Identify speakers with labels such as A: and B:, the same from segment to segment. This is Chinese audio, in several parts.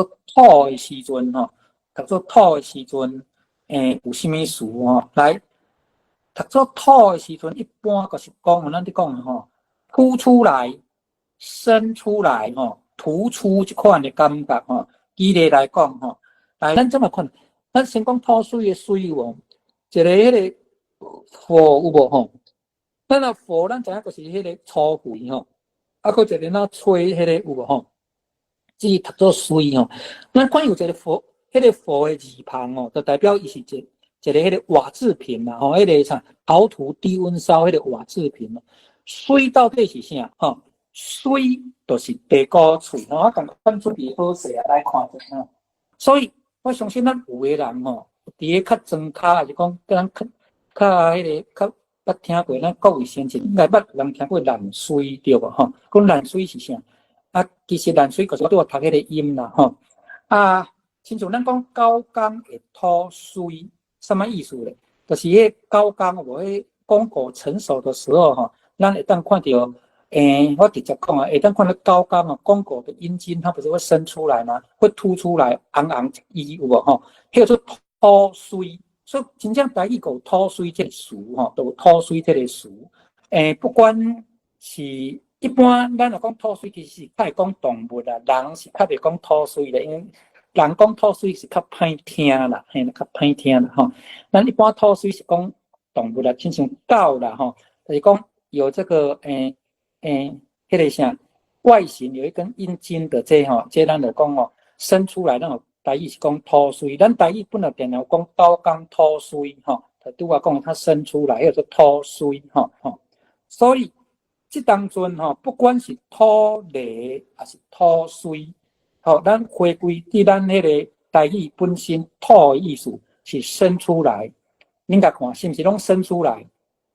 A: 土的时阵吼，读做土的时阵，有啥物事吼？来，读做土的时阵，一般就是讲，咱咧讲吼，凸出来、伸出来吼，突出这款的感觉吼。举例来讲吼，来，咱怎么看？咱先讲土水的水有，一个迄个火有无吼？咱若火，咱知影就是迄个粗肥吼，啊，搁一个那吹迄个有无吼？即读做水吼，咱看有一个佛，迄个佛的字旁哦，就代表伊是一个迄个瓦制品啦，吼，迄个啥陶土低温烧迄个瓦制品咯。水到底是啥？吼，水就是地沟喙，吼，我共款准备好势来看者吼。所以我相信咱有诶人吼，伫个较庄卡，还是讲咱较迄个较捌听过咱国卫先进，应该捌人听过烂水对无吼？讲烂水是啥？啊，其实烂水就是我读迄个音啦，吼啊，亲像咱讲高冈的土水，什么意思咧？就是迄高冈无迄公果成熟的时候，吼，咱会当看到，我直接讲啊，会当看到高冈啊，公果的阴茎，它不是会生出来吗？会凸出来，红红一有无吼？迄个做土水，所以真正台语有土水这个词，吼，都有土水这个词，不管是。一般咱若讲土水，其实较会讲动物啦，人是较袂讲土水的，因为人讲土水是较歹听啦，嘿，较歹听啦吼。咱一般土水是讲动物啦，亲像狗啦吼，就是讲有这个迄个啥外形有一根阴茎的这吼，这咱就讲哦，生出来那种台语是讲土水，咱台语本来定了讲高冈土水吼，就拄我讲它生出来叫做土水吼，所以。这当中吼，不管是土泥还是土水，好，咱回归伫咱迄个台语本身土的意思是生出来，恁甲看是毋是拢生出来？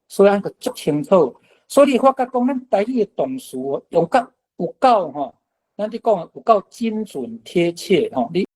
A: 所以咱个足清楚。所以我甲讲，咱台语的动词用有够吼，咱咧讲有够精准贴切吼。你